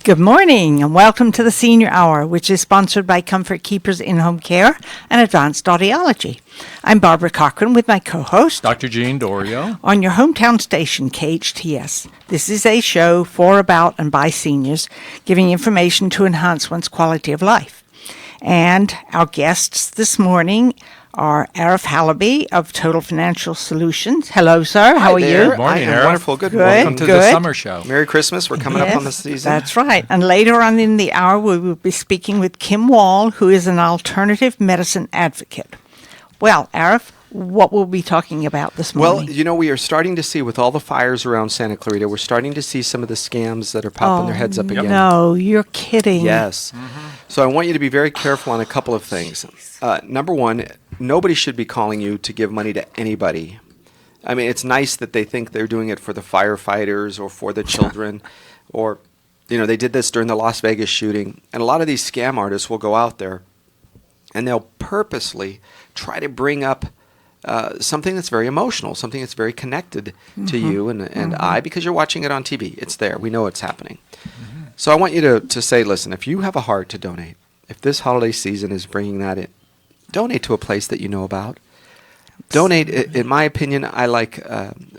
Good morning and welcome to the Senior Hour, which is sponsored by Comfort Keepers In-Home Care and Advanced Audiology. I'm Barbara Cochran with my co-host, Dr. Jean Dorio. On your hometown station, KHTS. This is a show for, about, and by seniors, giving information to enhance one's quality of life. And our guests this morning are Arif Halaby of Total Financial Solutions. Hello, sir. How are you? Good morning, Arif. Wonderful. Good. Welcome to the summer show. Merry Christmas. We're coming up on the season. That's right. And later on in the hour, we will be speaking with Kim Wahl, who is an alternative medicine advocate. Well, Arif, what will we be talking about this morning? Well, we are starting to see with all the fires around Santa Clarita, we're starting to see some of the scams that are popping their heads up again. No, you're kidding. Yes. Mm-hmm. So I want you to be very careful on a couple of things. Number one, nobody should be calling you to give money to anybody. I mean, it's nice that they think they're doing it for the firefighters or for the children or, they did this during the Las Vegas shooting. And a lot of these scam artists will go out there and they'll purposely try to bring up something that's very emotional, something that's very connected to you and I, because you're watching it on TV. It's there. We know it's happening. Mm-hmm. So I want you to say, listen, if you have a heart to donate, if this holiday season is bringing that in, donate to a place that you know about. Donate, in my opinion, I like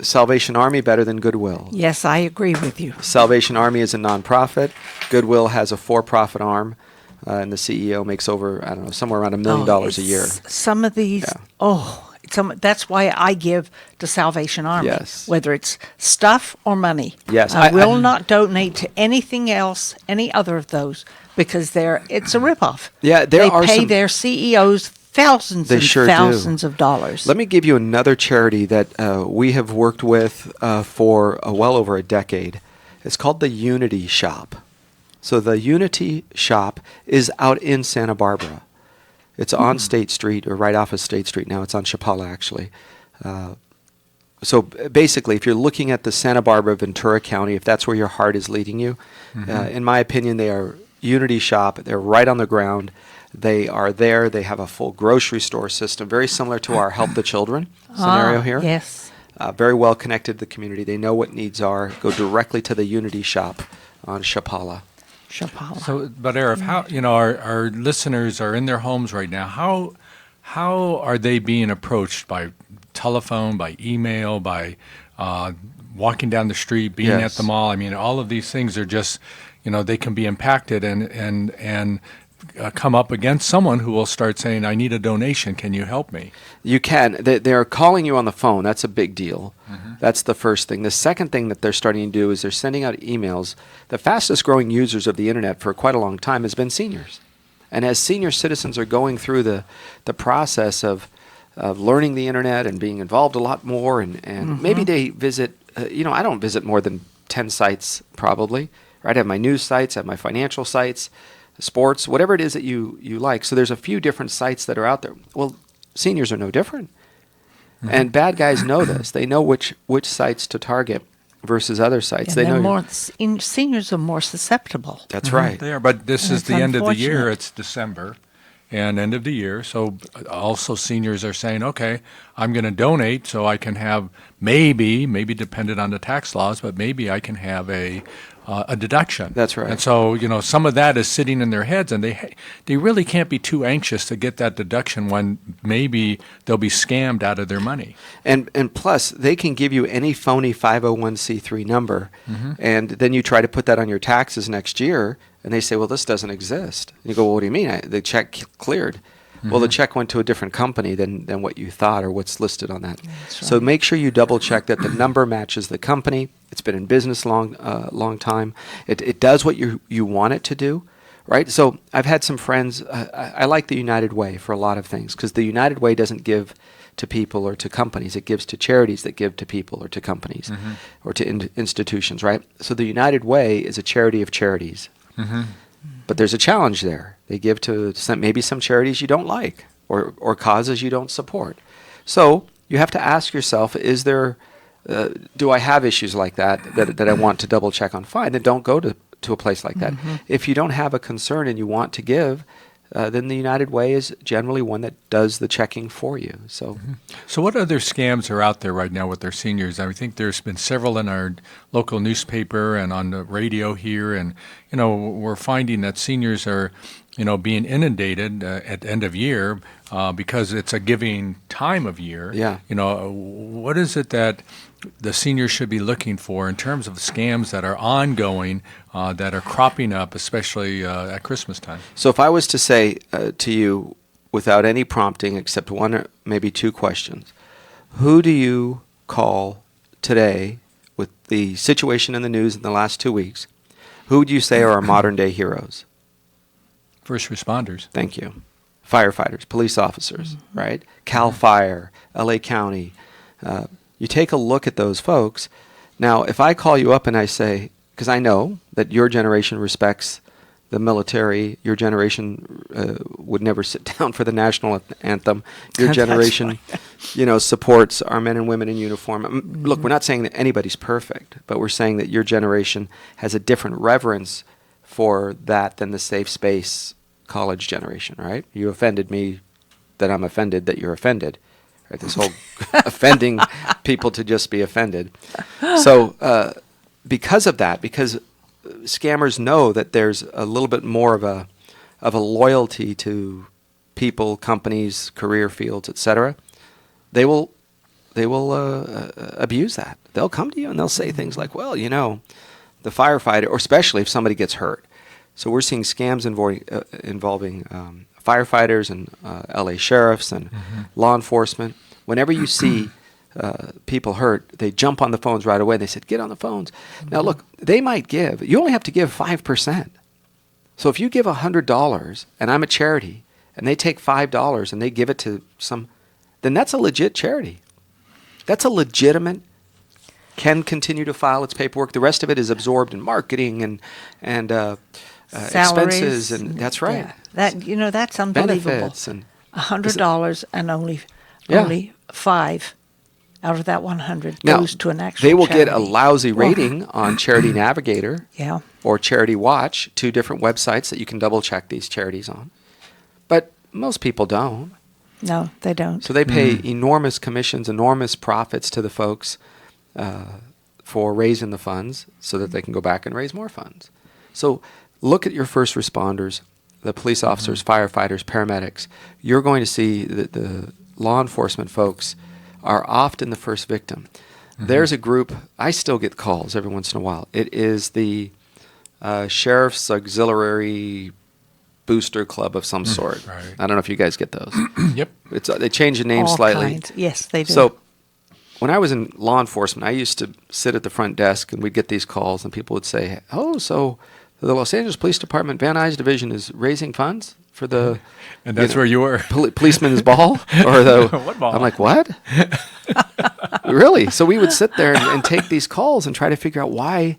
Salvation Army better than Goodwill. Yes, I agree with you. Salvation Army is a nonprofit. Goodwill has a for-profit arm. And the CEO makes over, somewhere around $1 million a year. Some of these, that's why I give to Salvation Army, whether it's stuff or money. Yes. I will not donate to anything else, any other of those, because it's a ripoff. Yeah, they pay their CEOs thousands thousands of dollars. Let me give you another charity that we have worked with for well over a decade. It's called the Unity Shop. So the Unity Shop is out in Santa Barbara. It's on State Street, or right off of State Street now. It's on Chapala, actually. So basically, if you're looking at the Santa Barbara, Ventura County, if that's where your heart is leading you, in my opinion, they are Unity Shop. They're right on the ground. They are there. They have a full grocery store system, very similar to our Help the Children scenario here. Yes. Very well connected to the community. They know what needs are. Go directly to the Unity Shop on Chapala. So, but Arif, how our listeners are in their homes right now. How are they being approached by telephone, by email, by walking down the street, being at the mall? I mean, all of these things are just they can be impacted and come up against someone who will start saying, "I need a donation. Can you help me?" You can. They're calling you on the phone. That's a big deal. That's the first thing. The second thing that they're starting to do is they're sending out emails. The fastest growing users of the internet for quite a long time has been seniors. And as senior citizens are going through the process of learning the internet and being involved a lot more, and maybe they visit, I don't visit more than 10 sites probably. Right? I have my news sites, I have my financial sites, sports, whatever it is that you like. So there's a few different sites that are out there. Well, seniors are no different. And bad guys know this. They know which sites to target versus other sites. They know seniors are more susceptible. That's right. They are, but this is the end of the year. It's December and end of the year. So also seniors are saying, okay, I'm going to donate so I can have maybe dependent on the tax laws, but maybe I can have a deduction. That's right. And so, some of that is sitting in their heads, and they really can't be too anxious to get that deduction when maybe they'll be scammed out of their money. And plus, they can give you any phony 501c3 number, and then you try to put that on your taxes next year, and they say, well, this doesn't exist. And you go, well, what do you mean? The check cleared. Well, the check went to a different company than what you thought or what's listed on that. So make sure you double check that the number matches the company. It's been in business long time. It does what you want it to do, right? So I've had some friends. I like the United Way for a lot of things because the United Way doesn't give to people or to companies. It gives to charities that give to people or to companies or to institutions, right? So the United Way is a charity of charities. But there's a challenge there. They give to maybe some charities you don't like or causes you don't support. So you have to ask yourself, is there, do I have issues like that I want to double check on? Fine, then don't go to a place like that. If you don't have a concern and you want to give, then the United Way is generally one that does the checking for you. So, So what other scams are out there right now with their seniors? I think there's been several in our local newspaper and on the radio here, and we're finding that seniors are being inundated at the end of year because it's a giving time of year. Yeah. What is it that the seniors should be looking for in terms of scams that are ongoing, that are cropping up, especially at Christmas time? so if I was to say to you, without any prompting except one or maybe two questions, who do you call today with the situation in the news in the last 2 weeks? Who would you say are our modern day heroes? First responders. Thank you. Firefighters, police officers, right? CAL FIRE, LA County. You take a look at those folks. Now, if I call you up and I say, because I know that your generation respects the military, your generation would never sit down for the national anthem. Your That's generation, supports our men and women in uniform. Look, we're not saying that anybody's perfect, but we're saying that your generation has a different reverence for that than the safe space college generation, right? You offended me that I'm offended that you're offended. Right? This whole offending people to just be offended. So because of that, because scammers know that there's a little bit more of a loyalty to people, companies, career fields, etc., they will abuse that. They'll come to you and they'll say things like, well, the firefighter, or especially if somebody gets hurt. So we're seeing scams involving firefighters and LA sheriffs and law enforcement. Whenever you see people hurt, they jump on the phones right away. They said, get on the phones. Now, look, they might give. You only have to give 5%. So if you give $100 and I'm a charity and they take $5 and they give it to then that's a legit charity. That's a legitimate, can continue to file its paperwork. The rest of it is absorbed in marketing and expenses. And that's right. Yeah. That's unbelievable. Benefits and $100 and only $5 out of that 100 now, goes to an actual they will charity. get a lousy rating on Charity Navigator Yeah. or Charity Watch, two different websites that you can double check these charities on. But most people don't. No, they don't. So they pay enormous commissions, enormous profits to the folks for raising the funds so that they can go back and raise more funds. So look at your first responders, the police officers, firefighters, paramedics. You're going to see that the law enforcement folks are often the first victim. There's a group, I still get calls every once in a while. It is the Sheriff's Auxiliary Booster Club of some sort. Right. I don't know if you guys get those. Yep. They change the name All slightly. kinds. Yes, they do. So when I was in law enforcement, I used to sit at the front desk and we'd get these calls and people would say, oh, so the Los Angeles Police Department Van Nuys Division is raising funds for the And that's where you were. policeman's ball? Or the What ball? I'm like, what? Really? So we would sit there and take these calls and try to figure out why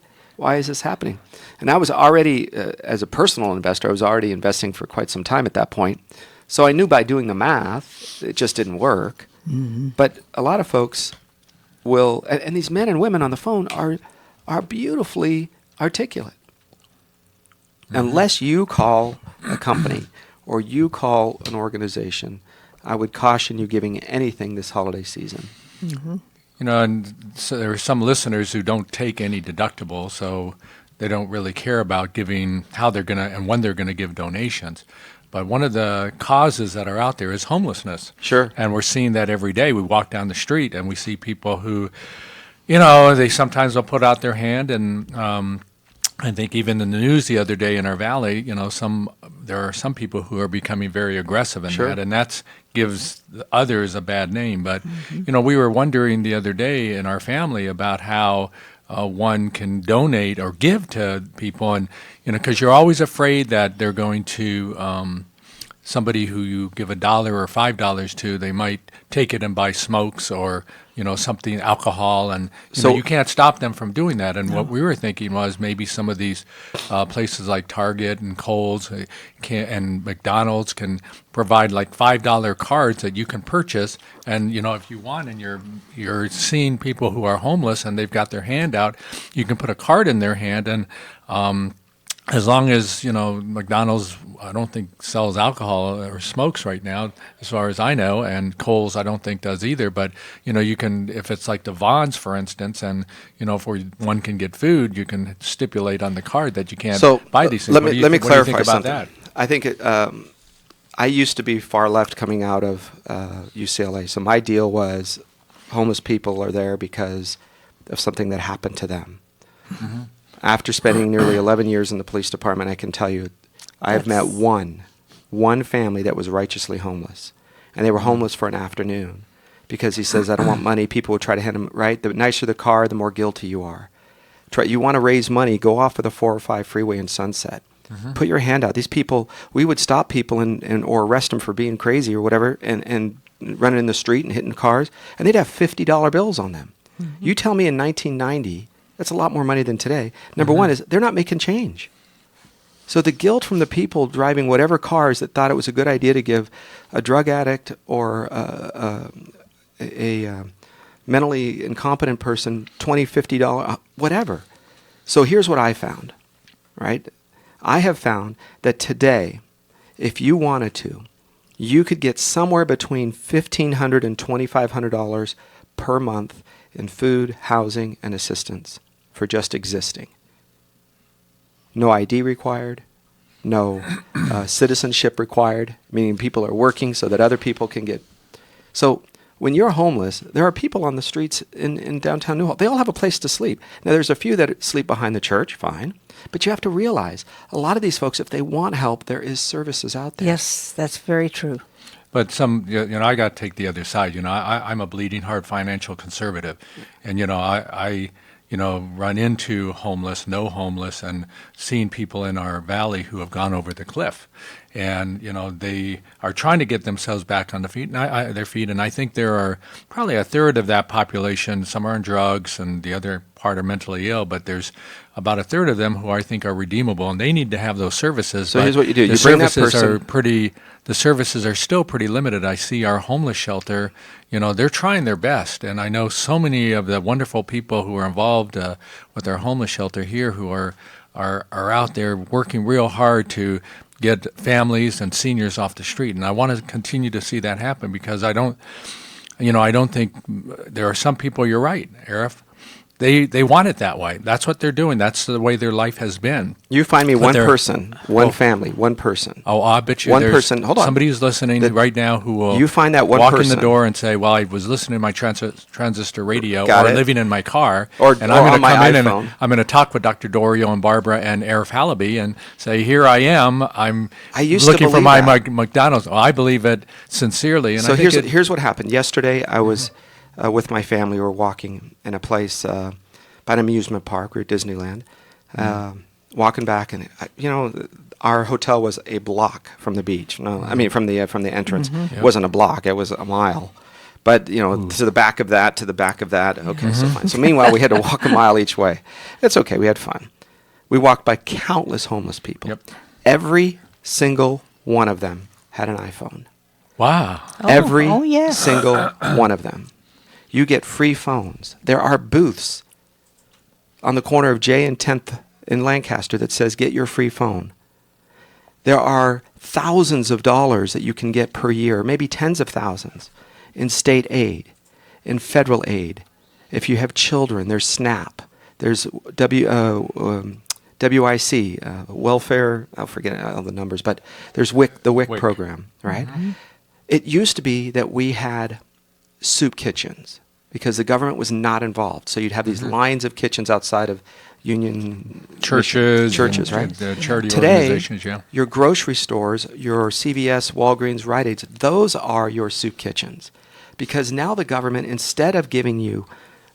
is this happening? And I was already, as a personal investor, I was already investing for quite some time at that point. So I knew by doing the math, it just didn't work. But a lot of folks will, and these men and women on the phone are beautifully articulate. Unless you call a company or you call an organization, I would caution you giving anything this holiday season. And so there are some listeners who don't take any deductible, so they don't really care about giving, how they're going to and when they're going to give donations. But one of the causes that are out there is homelessness. Sure. And we're seeing that every day. We walk down the street and we see people who, they sometimes will put out their hand. And I think even in the news the other day in our valley, there are some people who are becoming very aggressive in Sure. that. And that gives others a bad name. But, we were wondering the other day in our family about how one can donate or give to people, and because you're always afraid that they're going to somebody who you give $1 or $5 to, they might take it and buy smokes or something, alcohol, and So- you can't stop them from doing that. And what we were thinking was maybe some of these places like Target and Kohl's and McDonald's can provide like $5 cards that you can purchase, and if you want, and you're seeing people who are homeless and they've got their hand out, you can put a card in their hand, and as long as, McDonald's, I don't think sells alcohol or smokes right now, as far as I know, and Kohl's I don't think does either. But, you can, if it's like the Vons, for instance, and, if one can get food, you can stipulate on the card that you can't buy these things. Let me what do you clarify think about something. that? I think I used to be far left coming out of UCLA. So my deal was homeless people are there because of something that happened to them. Mm-hmm. After spending nearly 11 years in the police department, I can tell you I have met one family that was righteously homeless. And they were homeless for an afternoon because he says, I don't want money. People would try to hand him, right? The nicer the car, the more guilty you are. You want to raise money, go off of the 405 freeway in Sunset. Mm-hmm. Put your hand out. These people, we would stop people and or arrest them for being crazy or whatever and running in the street and hitting cars, and they'd have $50 bills on them. Mm-hmm. You tell me in 1990, that's a lot more money than today. Number one is they're not making change. So the guilt from the people driving whatever cars that thought it was a good idea to give a drug addict or a mentally incompetent person $20, $50, whatever. So here's what I found, right? I have found that today, if you wanted to, you could get somewhere between $1,500 and $2,500 per month in food, housing, and assistance for just existing. No ID required, no citizenship required, meaning people are working so that other people can get. So when you're homeless, there are people on the streets in downtown Newhall. They all have a place to sleep. Now, there's a few that sleep behind the church, fine. But you have to realize, a lot of these folks, if they want help, there is services out there. Yes, that's very true. But I got to take the other side. I'm a bleeding heart financial conservative. And, I run into no homeless, and seeing people in our valley who have gone over the cliff. And, they are trying to get themselves back on their feet. And I think there are probably a third of that population. Some are on drugs and the other part are mentally ill, but there's about a third of them who I think are redeemable, and they need to have those services. So here's what you do. You bring that person. The services are still pretty limited. I see our homeless shelter, they're trying their best. And I know so many of the wonderful people who are involved with our homeless shelter here who are out there working real hard to get families and seniors off the street. And I want to continue to see that happen because I don't think there are some people, you're right, Arif. They want it that way. That's what they're doing. That's the way their life has been. You find me one person, one family, one person. Oh, I bet you one person. Hold on. Somebody who's listening right now who will you find that one walk person. in the door and say, well, I was listening to my transistor radio living in my car, and I'm going to come in iPhone. and I'm going to talk with Dr. Dorio and Barbara and Arif Halaby and say, here I am. I used looking for my McDonald's. Oh, I believe it sincerely. And so here's what happened. Yesterday, I was with my family. We were walking in a place by an amusement park. We were at Disneyland. Walking back, and our hotel was a block from the beach. No, I mean from the entrance. It wasn't a block; it was a mile. But to the back of that, to the back of that. Okay, so fine. So meanwhile, we had to walk a mile each way. It's okay. We had fun. We walked by countless homeless people. Yep. Every single one of them had an iPhone. Wow. Every single one of them. You get free phones. There are booths on the corner of J and 10th in Lancaster that says, get your free phone. There are thousands of dollars that you can get per year, maybe tens of thousands, in state aid, in federal aid. If you have children, there's SNAP. There's WIC, welfare, I'll forget all the numbers, but there's the WIC program, right? Mm-hmm. It used to be that we had soup kitchens because the government was not involved. So you'd have these lines of kitchens outside of union churches, right? The charity organizations, Today, your grocery stores, your CVS, Walgreens, Rite Aids, those are your soup kitchens. Because now the government, instead of giving you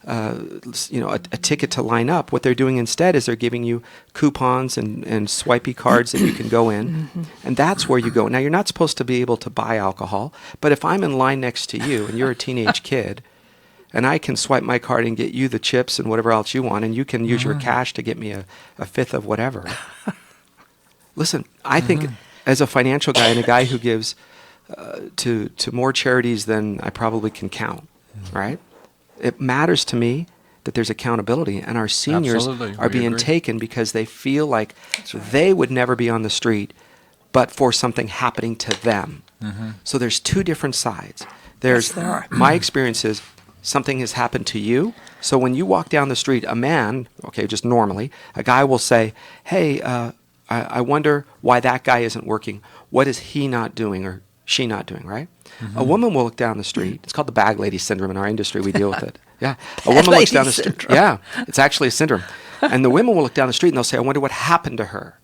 a ticket to line up, what they're doing instead is they're giving you coupons and swipey cards that you can go in, and that's where you go. Now, you're not supposed to be able to buy alcohol, but if I'm in line next to you and you're a teenage kid, and I can swipe my card and get you the chips and whatever else you want, and you can use your cash to get me a fifth of whatever. Listen, I think as a financial guy and a guy who gives to more charities than I probably can count, right? It matters to me that there's accountability, and our seniors Absolutely. are We being agree. taken because they feel like they would never be on the street but for something happening to them. So there's two different sides. There's there are. my experience is something has happened to you. So when you walk down the street, a man, okay, just normally, a guy will say, hey, I wonder why that guy isn't working. What is he not doing or she not doing, right? A woman will look down the street. It's called the bag lady syndrome in our industry. We deal with it. Yeah. A woman looks down the street. syndrome. Yeah. It's actually a syndrome. And the women will look down the street and they'll say, I wonder what happened to her.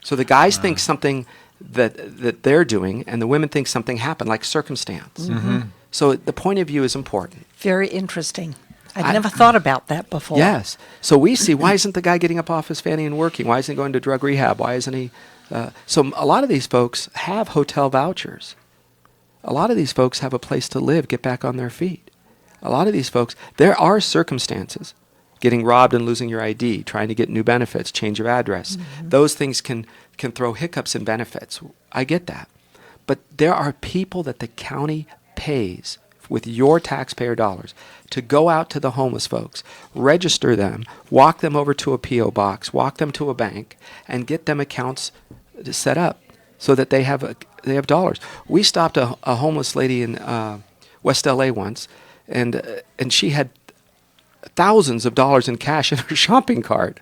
So the guys think something that they're doing, and the women think something happened, like circumstance. So the point of view is important. Very interesting. I'd never thought about that before. Yes. So we see, why isn't the guy getting up off his fanny and working? Why isn't he going to drug rehab? Why isn't he? So a lot of these folks have hotel vouchers. A lot of these folks have a place to live, get back on their feet. A lot of these folks, there are circumstances. Getting robbed and losing your ID, trying to get new benefits, change your address. Those things can throw hiccups in benefits. I get that. But there are people that the county pays with your taxpayer dollars to go out to the homeless folks, register them, walk them over to a P.O. box, walk them to a bank, and get them accounts set up so that they have dollars. We stopped a homeless lady in West L.A. once, and she had thousands of dollars in cash in her shopping cart.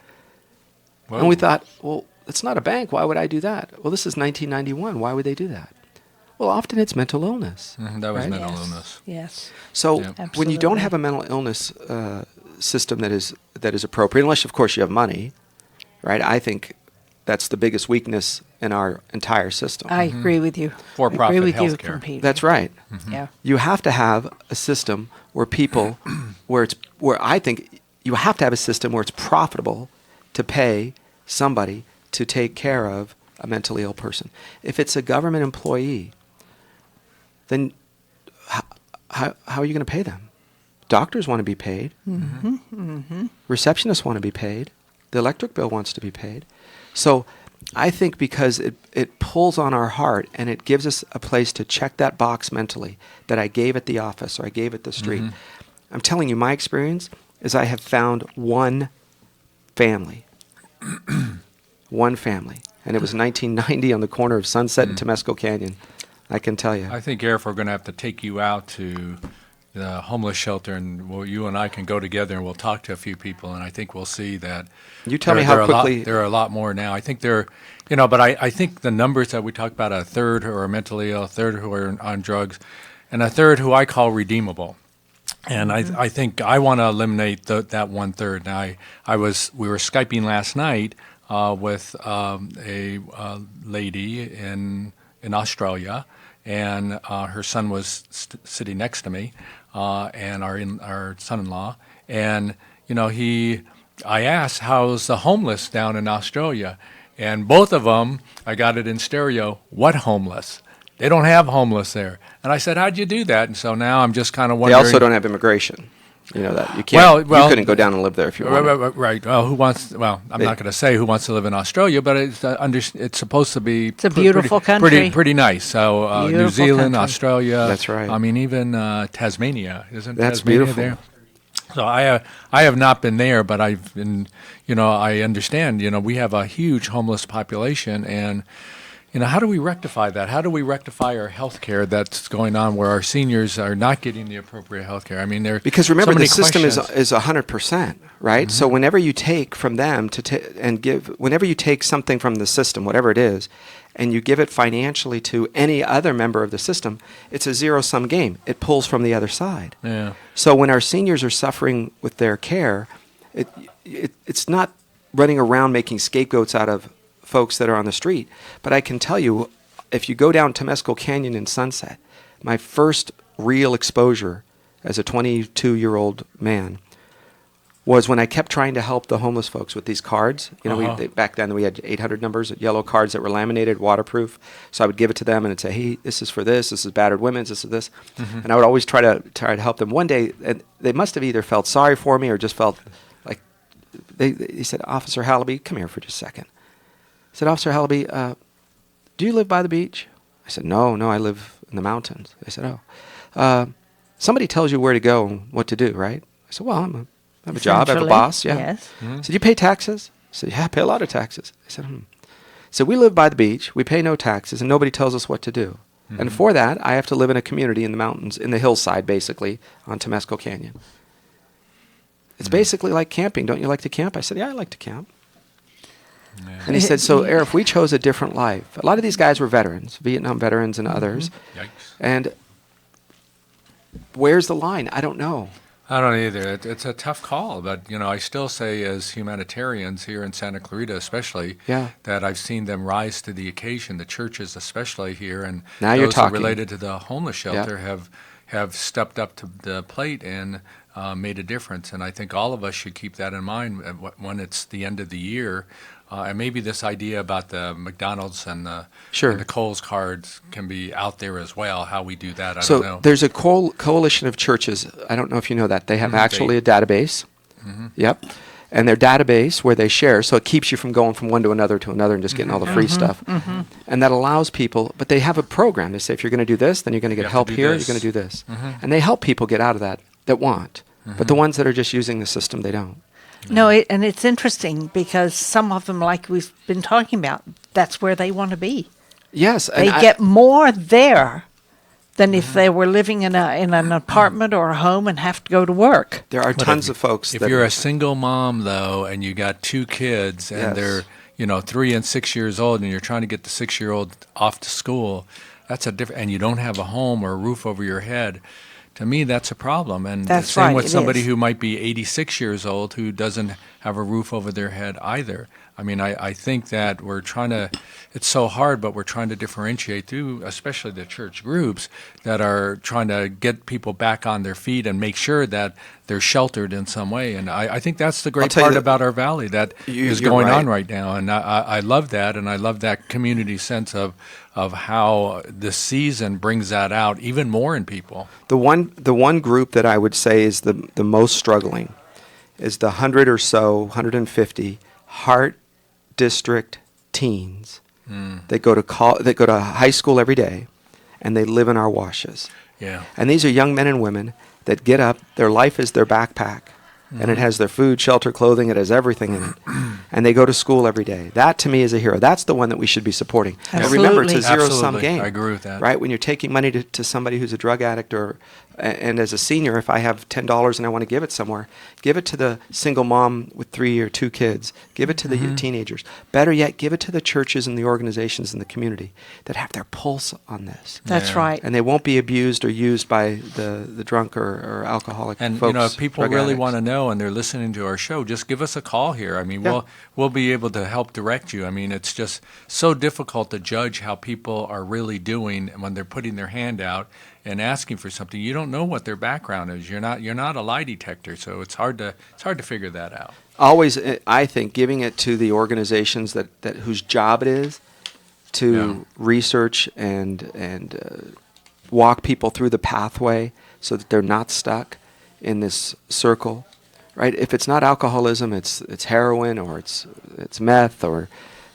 Whoa. And we thought, well, it's not a bank. Why would I do that? Well, this is 1991. Why would they do that? Well, often it's mental illness. That was right? mental Yes. illness. Yes. So Yeah. when you don't Absolutely. have a mental illness system that is appropriate, unless of course you have money, right? I think that's the biggest weakness in our entire system. I agree with you. For-profit I agree with you healthcare. completely. That's right. Yeah. You have to have a system where people, where I think you have to have a system where it's profitable to pay somebody to take care of a mentally ill person. If it's a government employee, then how are you going to pay them? Doctors want to be paid. Receptionists want to be paid. The electric bill wants to be paid. So I think because it pulls on our heart and it gives us a place to check that box mentally that I gave at the office or I gave at the street. I'm telling you, my experience is I have found one family. One family. And it was 1990 on the corner of Sunset and Temescal Canyon. I can tell you. I think, Arif, we're going to have to take you out to the homeless shelter, and you and I can go together and we'll talk to a few people, and I think we'll see that. You tell me how quickly. There are a lot more now. I think but I think the numbers that we talk about, a third who are mentally ill, a third who are on drugs, and a third who I call redeemable. And I think I want to eliminate that one third. Now, we were Skyping last night with a lady in Australia, and her son was sitting next to me, and our son-in-law, and I asked, how's the homeless down in Australia? And both of them, I got it in stereo, what homeless? They don't have homeless there. And I said, how'd you do that? And so now I'm just kind of They wondering. also don't have immigration. You know that. You can't. Well, you couldn't go down and live there if you wanted. Right. Well, I'm not going to say who wants to live in Australia, but it's supposed to be. It's a beautiful country. Pretty nice. So New Beautiful Zealand, country. Australia. That's right. I mean, even Tasmania, isn't That's Tasmania beautiful. there? So I have not been there, but I've been. I understand. We have a huge homeless population, and. How do we rectify that? How do we rectify our health care that's going on where our seniors are not getting the appropriate health care? I mean, Because remember, so many the system questions. is 100%, right? So whenever you take from them whenever you take something from the system, whatever it is, and you give it financially to any other member of the system, it's a zero-sum game. It pulls from the other side. Yeah. So when our seniors are suffering with their care, it's not running around making scapegoats out of folks that are on the street. But I can tell you, if you go down Temescal Canyon in Sunset, my first real exposure as a 22-year-old man was when I kept trying to help the homeless folks with these cards. Back then we had 800 numbers, yellow cards that were laminated, waterproof. So I would give it to them and I'd say, hey, this is for this is battered women's, this is this. And I would always try to help them. One day, and they must have either felt sorry for me or just felt like, they said, Officer Halaby, come here for just a second. I said, Officer Halaby, do you live by the beach? I said, no, I live in the mountains. They said, somebody tells you where to go and what to do, right? I said, well, I'm a I have a job, I have a Essentially, boss. Yeah. yes. I said, you pay taxes? I said, yeah, I pay a lot of taxes. I said, So we live by the beach, we pay no taxes, and nobody tells us what to do. And for that, I have to live in a community in the mountains, in the hillside, basically, on Temescal Canyon. It's basically like camping. Don't you like to camp? I said, yeah, I like to camp. Yeah. And he said, so, Arif, we chose a different life. A lot of these guys were veterans, Vietnam veterans and others. Yikes. And where's the line? I don't know. I don't either. It's a tough call, but I still say as humanitarians here in Santa Clarita, especially, Yeah. that I've seen them rise to the occasion. The churches, especially here, and Now you're those talking. related to the homeless shelter have stepped up to the plate and made a difference. And I think all of us should keep that in mind when it's the end of the year. And maybe this idea about the McDonald's and the Kohl's cards can be out there as well, how we do that, I don't know. So there's a coalition of churches. I don't know if you know that. They have actually a database. Yep. And their database where they share, so it keeps you from going from one to another and just getting all the free stuff. And that allows people, but they have a program. They say, if you're going to do this, then you're going to get help here, you're going to do this. And they help people get out of that want. But the ones that are just using the system, they don't. No, and it's interesting because some of them, like we've been talking about, that's where they want to be. Yes. They get more there than if they were living in an apartment or a home and have to go to work. There are tons of folks. If you're a single mom, though, and you got 2 kids, and they're 3 and 6 years old, and you're trying to get the 6-year-old off to school, that's a different. And you don't have a home or a roof over your head. To me, that's a problem. And That's same right, with it somebody is. who might be 86 years old who doesn't have a roof over their head either. I mean, I think that we're trying to, it's so hard, but we're trying to differentiate through, especially the church groups that are trying to get people back on their feet and make sure that they're sheltered in some way. And I think that's the great tell you part that about our valley that is you're going right. on right now. And I love that, and I love that community sense of how the season brings that out even more in people. The one group that I would say is the most struggling is the 150 Heart District teens that go to high school every day, and they live in our washes. Yeah. And these are young men and women that get up. Their life is their backpack, and it has their food, shelter, clothing. It has everything in it, and they go to school every day. That to me is a hero. That's the one that we should be supporting. And remember, it's a Absolutely. zero-sum Absolutely. game. I agree with that. Right? When you're taking money to somebody who's a drug addict, and as a senior, if I have $10 and I want to give it somewhere, give it to the single mom with 3 or 2 kids. Give it to the teenagers. Better yet, give it to the churches and the organizations in the community that have their pulse on this. That's Yeah. right. And they won't be abused or used by the drunk or alcoholic And folks. if people drug really addicts. want to know and they're listening to our show, just give us a call here. I mean, Yeah. we'll be able to help direct you. I mean, it's just so difficult to judge how people are really doing when they're putting their hand out and asking for something. You don't know what their background is. You're not a lie detector, so it's hard to figure that out. Always, I think, giving it to the organizations that whose job it is to research and walk people through the pathway so that they're not stuck in this circle, right? If it's not alcoholism, it's heroin or it's meth, or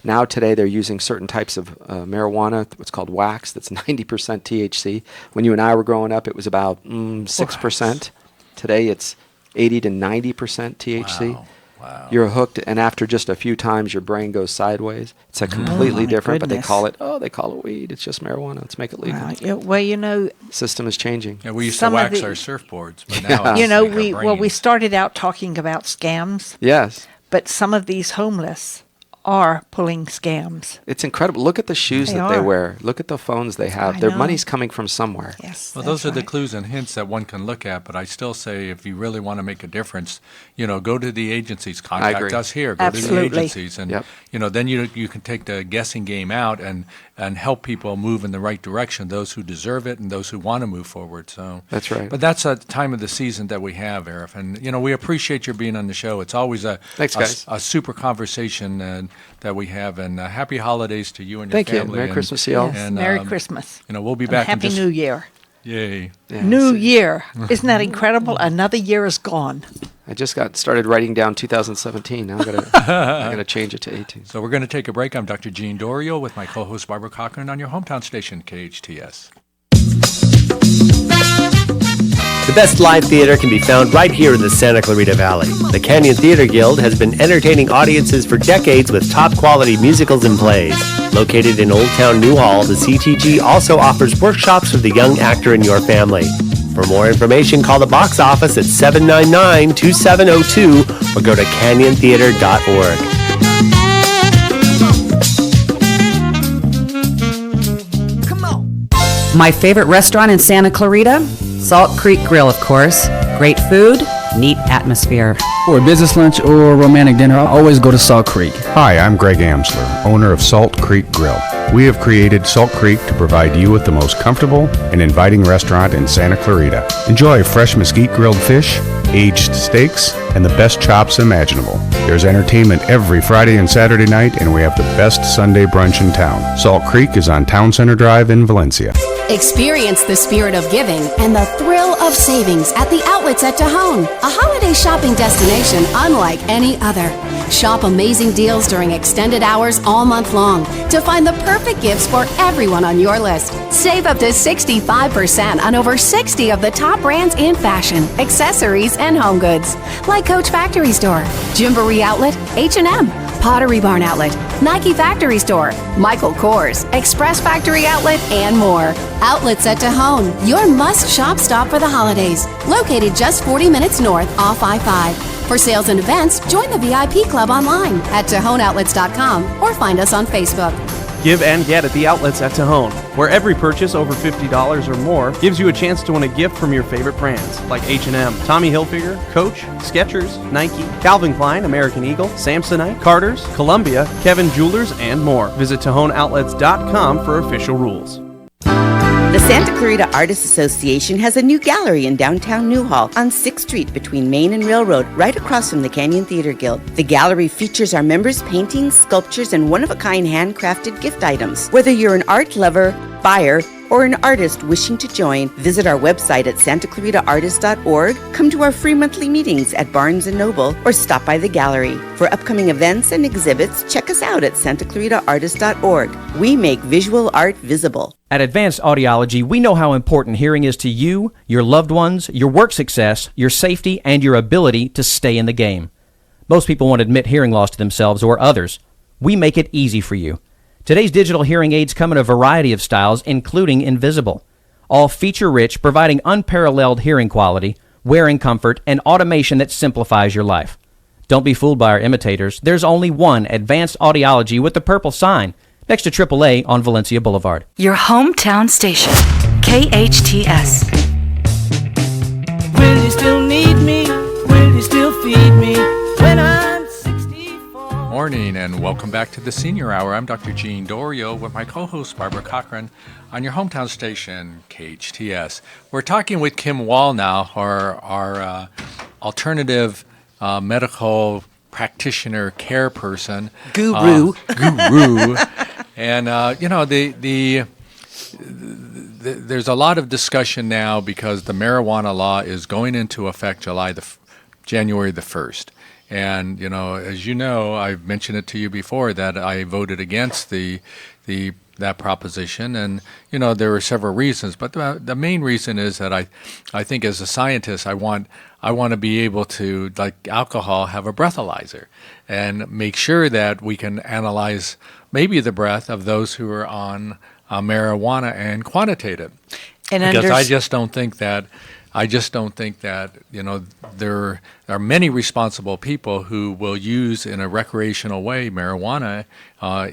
now today they're using certain types of marijuana, what's called wax, that's 90% THC. When you and I were growing up, it was about 6%. Today it's 80 to 90% THC. Wow. You're hooked, and after just a few times, your brain goes sideways. It's a completely my different, but they goodness. call it weed. It's just marijuana. Let's make it legal. Well, System is changing. Yeah, we used Some to of wax the- our surfboards, but now it's you know, like our we brains. started out talking about scams, Yes. but some of these homeless are pulling scams. It's incredible. Look at the shoes They that they are. wear. Look at the phones they have. I Their know. money's coming from somewhere. Yes. Well, that's those are the right. clues and hints that one can look at, but I still say if you really want to make a difference, go to the agencies, contact agree. us here, go to the Absolutely. agencies, and Yep. then you can take the guessing game out and help people move in the right direction, those who deserve it and those who want to move forward. So That's right. But that's a time of the season that we have, Arif, and we appreciate your being on the show. It's always Thanks, guys. a super conversation that we have, and happy holidays to you and your Thank you. family. Merry and- Christmas to y'all. Yes, And, Merry Christmas. We'll be And back. Happy in just, New Year. Yay. Yeah, New see, Year. Isn't that incredible? Another year is gone. I just got started writing down 2017. Now I gotta change it to 18. So we're going to take a break. I'm Dr. Gene Dorio with my co-host Barbara Cochran on your hometown station, KHTS. The best live theater can be found right here in the Santa Clarita Valley. The Canyon Theater Guild has been entertaining audiences for decades with top-quality musicals and plays. Located in Old Town Newhall, the CTG also offers workshops for the young actor in your family. For more information, call the box office at 799-2702 or go to canyontheater.org. My favorite restaurant in Santa Clarita? Salt Creek Grill, of course. Great food, neat atmosphere. For a business lunch or romantic dinner, I'll always go to Salt Creek. Hi, I'm Greg Amsler, owner of Salt Creek Grill. We have created Salt Creek to provide you with the most comfortable and inviting restaurant in Santa Clarita. Enjoy fresh mesquite grilled fish, aged steaks, and the best chops imaginable. There's entertainment every Friday and Saturday night, and we have the best Sunday brunch in town. Salt Creek is on Town Center Drive in Valencia. Experience the spirit of giving and the thrill of savings at the Outlets at Tejon, a holiday shopping destination unlike any other. Shop amazing deals during extended hours all month long to find the perfect gifts for everyone on your list. Save up to 65% on over 60 of the top brands in fashion, accessories, and home goods, like Coach Factory Store, Gymboree Outlet, H&M, Pottery Barn Outlet, Nike Factory Store, Michael Kors, Express Factory Outlet, and more. Outlets at Tejon, your must-shop stop for the holidays. Located just 40 minutes north off I-5. For sales and events, join the VIP Club online at TejonOutlets.com or find us on Facebook. Give and get at the Outlets at Tejon, where every purchase over $50 or more gives you a chance to win a gift from your favorite brands like H&M, Tommy Hilfiger, Coach, Skechers, Nike, Calvin Klein, American Eagle, Samsonite, Carter's, Columbia, Kevin Jewelers, and more. Visit TejonOutlets.com for official rules. The Santa Clarita Artists Association has a new gallery in downtown Newhall on 6th Street between Main and Railroad, right across from the Canyon Theater Guild. The gallery features our members' paintings, sculptures, and one-of-a-kind handcrafted gift items. Whether you're an art lover, buyer, or an artist wishing to join, visit our website at santaclaritaartist.org, come to our free monthly meetings at Barnes & Noble, or stop by the gallery. For upcoming events and exhibits, check us out at santaclaritaartist.org. We make visual art visible. At Advanced Audiology, we know how important hearing is to you, your loved ones, your work success, your safety, and your ability to stay in the game. Most people won't admit hearing loss to themselves or others. We make it easy for you. Today's digital hearing aids come in a variety of styles, including invisible. All feature-rich, providing unparalleled hearing quality, wearing comfort, and automation that simplifies your life. Don't be fooled by our imitators. There's only one Advanced Audiology with the purple sign, next to AAA on Valencia Boulevard. Your hometown station, KHTS. Will you still need me? Will you still feed me when I'm 64? Morning and welcome back to the Senior Hour. I'm Dr. Gene Dorio with my co-host Barbara Cochran on your hometown station, KHTS. We're talking with Kim Wahl now, our alternative medical practitioner care person. Guru. And, there's a lot of discussion now because the marijuana law is going into effect January the 1st. And, as you know, I've mentioned it to you before that I voted against that proposition. And, there were several reasons. But the main reason is that I think as a scientist, I want to be able to, like alcohol, have a breathalyzer and make sure that we can analyze maybe the breath of those who are on marijuana and quantitate it. Because I just don't think that there are many responsible people who will use in a recreational way marijuana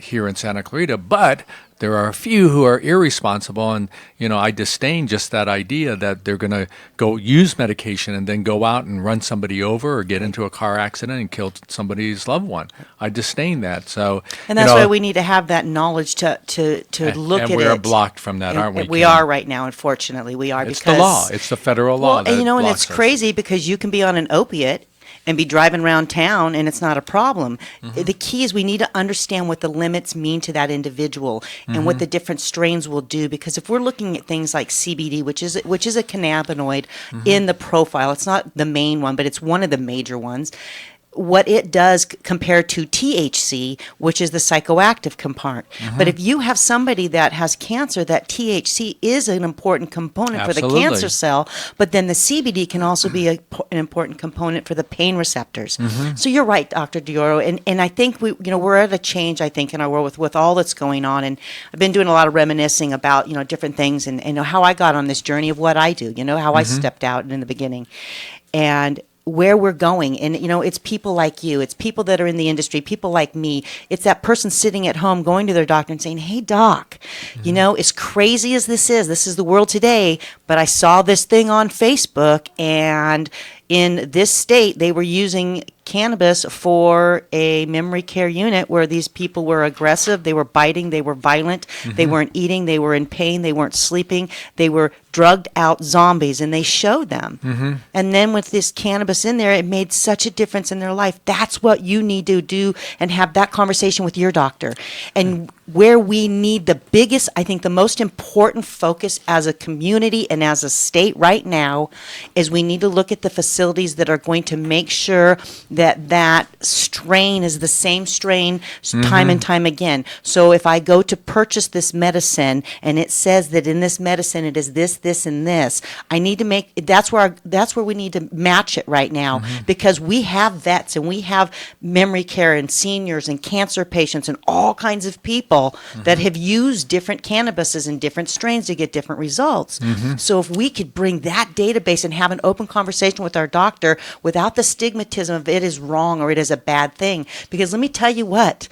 here in Santa Clarita, but there are a few who are irresponsible, and I disdain just that idea that they're going to go use medication and then go out and run somebody over or get into a car accident and kill somebody's loved one. I disdain that. So, and that's why we need to have that knowledge to look at it. And we are blocked from that, aren't we? We are right now, unfortunately. We are It's because the law. It's the federal law. Well, and it's crazy because you can be on an opiate and be driving around town and it's not a problem. Mm-hmm. The key is we need to understand what the limits mean to that individual and what the different strains will do, because if we're looking at things like CBD, which is a cannabinoid in the profile, it's not the main one, but it's one of the major ones. what it does compared to THC, which is the psychoactive component. But if you have somebody that has cancer, that THC is an important component for the cancer cell, but then the CBD can also be an important component for the pain receptors. So you're right, Dr. Dorio, and I think we're at a change, I think, in our world with all that's going on, and I've been doing a lot of reminiscing about different things and how I got on this journey of what I do, how I stepped out in the beginning, and where we're going. And it's people like you, it's people that are in the industry, people like me. It's that person sitting at home going to their doctor and saying, hey doc, as crazy as this is the world today, but I saw this thing on Facebook, and in this state they were using cannabis for a memory care unit where these people were aggressive, they were biting, they were violent, they weren't eating, they were in pain, they weren't sleeping, they were drugged out zombies, and they showed them. And then with this cannabis in there, it made such a difference in their life. That's what you need to do, and have that conversation with your doctor. And where we need the biggest, I think the most important focus as a community and as a state right now is we need to look at the facilities that are going to make sure that strain is the same strain time and time again. So if I go to purchase this medicine and it says that in this medicine it is this, this, and this, I need to make that's where we need to match it right now, because we have vets and we have memory care and seniors and cancer patients and all kinds of people that have used different cannabises and different strains to get different results. So if we could bring that database and have an open conversation with our doctor without the stigmatism of it is wrong or it is a bad thing, because let me tell you what,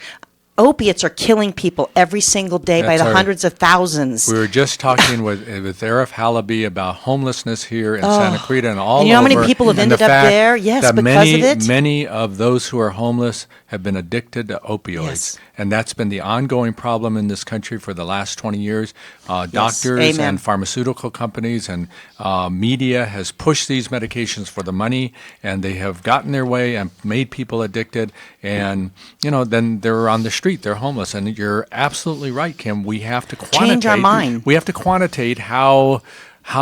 opiates are killing people every single day by the hundreds of thousands. We were just talking with Arif Halaby about homelessness here in Santa Clarita and all over. And you know how many people have ended up there? Yes, because of it. Many of those who are homeless have been addicted to opioids. Yes. And that's been the ongoing problem in this country for the last 20 years. Doctors and pharmaceutical companies and media has pushed these medications for the money, and they have gotten their way and made people addicted. And, then they're on the street, they're homeless. And you're absolutely right, Kim. We have to quantitate. Change our mind. We have to quantitate how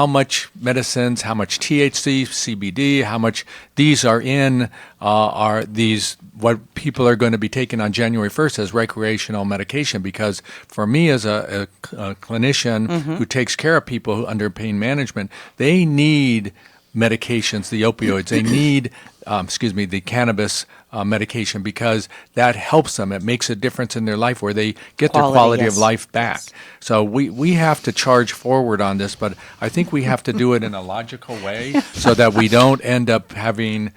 much medicines, how much THC, CBD, how much these are in, are these what people are going to be taking on January 1st as recreational medication. Because for me as a clinician who takes care of people who under pain management, they need medications, the opioids. They need, the cannabis medication, because that helps them. It makes a difference in their life where they get their quality of life back. So we have to charge forward on this, but I think we have to do it in a logical way so that we don't end up having,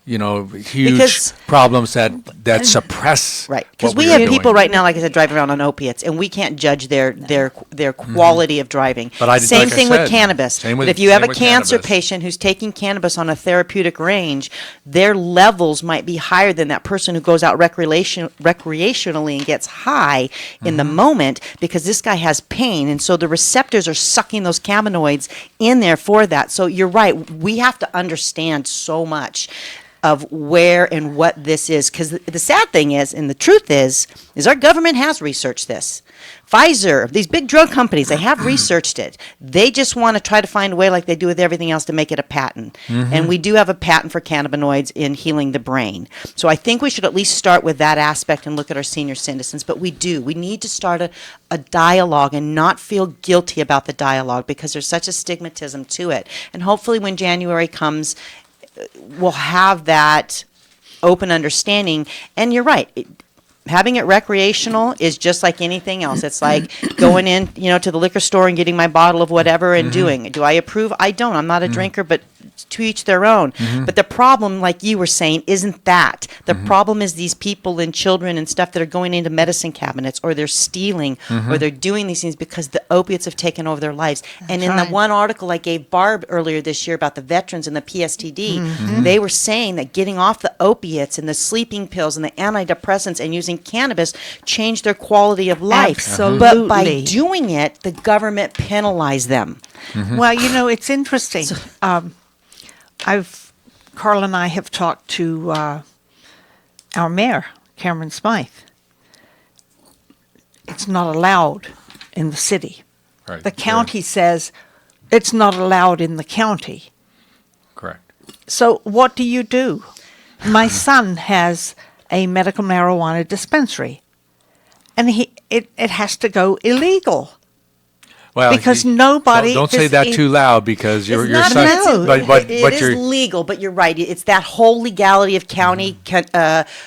huge problems that suppress. Right, because we have people right now, like I said, driving around on opiates, and we can't judge their quality of driving. But same thing with cannabis. But if you have a cancer patient who's taking cannabis on a therapeutic range, their levels might be higher than that person who goes out recreationally and gets high in the moment, because this guy has pain, and so the receptors are sucking those cannabinoids in there for that. So you're right, we have to understand so much of where and what this is, because the sad thing is, and the truth is our government has researched this. Pfizer, these big drug companies, they have researched it. They just want to try to find a way, like they do with everything else, to make it a patent. And we do have a patent for cannabinoids in healing the brain. So I think we should at least start with that aspect and look at our senior citizens. But we need to start a dialogue and not feel guilty about the dialogue, because there's such a stigmatism to it. And hopefully when January comes, we'll have that open understanding. And you're right. Having it recreational is just like anything else. It's like going in, to the liquor store and getting my bottle of whatever and doing it. Do I approve? I don't. I'm not a drinker, but to each their own. But the problem, like you were saying, isn't that. The problem is these people and children and stuff that are going into medicine cabinets, or they're stealing, or they're doing these things because the opiates have taken over their lives. And in the one article I gave Barb earlier this year about the veterans and the PSTD, they were saying that getting off the opiates and the sleeping pills and the antidepressants and using cannabis changed their quality of life. Absolutely. But by doing it, the government penalized them. Well, it's interesting. Carl and I have talked to our mayor, Cameron Smythe. It's not allowed in the city. Right. The county says it's not allowed in the county. Correct. So what do you do? My son has a medical marijuana dispensary, and it has to go illegal. Well, because nobody. Don't say that too loud because your not son. no. But it is you're legal, but you're right. It's that whole legality of county,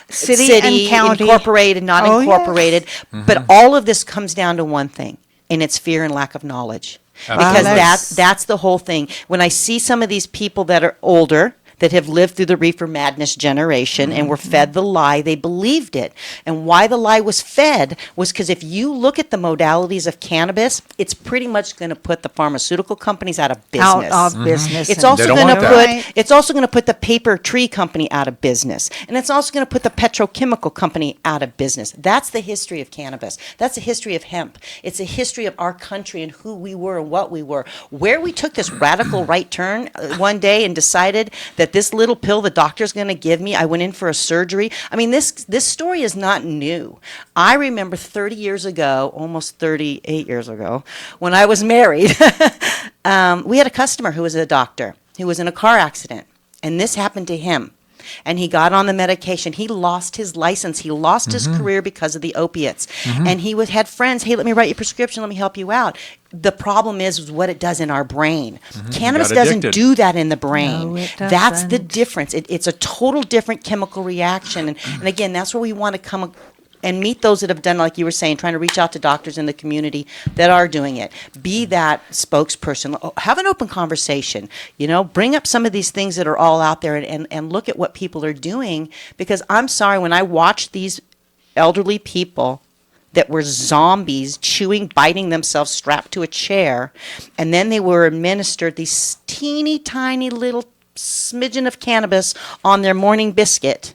City and county. incorporated, not Oh, incorporated. But all of this comes down to one thing, and it's fear and lack of knowledge. Because that's the whole thing. When I see some of these people that are older, that have lived through the reefer madness generation and were fed the lie, they believed it. And why the lie was fed was because if you look at the modalities of cannabis, it's pretty much going to put the pharmaceutical companies out of business. Out of business. It's also going to put the paper tree company out of business. And it's also going to put the petrochemical company out of business. That's the history of cannabis. That's the history of hemp. It's a history of our country and who we were and what we were. Where we took this radical right turn one day and decided that this little pill the doctor's going to give me, I went in for a surgery. I mean, this story is not new. I remember 30 years ago, almost 38 years ago, when I was married, we had a customer who was a doctor who was in a car accident, and this happened to him. And he got on the medication. He lost his license. He lost his career because of the opiates. And he had friends, hey, let me write you a prescription. Let me help you out. The problem is what it does in our brain. Cannabis doesn't do that in the brain. No, it doesn't. That's the difference. It's a total different chemical reaction. And again, that's where we want to come and meet those that have done, like you were saying, trying to reach out to doctors in the community that are doing it. Be that spokesperson. Have an open conversation. Bring up some of these things that are all out there and look at what people are doing. Because I'm sorry, when I watch these elderly people that were zombies, chewing, biting themselves, strapped to a chair, and then they were administered these teeny tiny little smidgen of cannabis on their morning biscuit,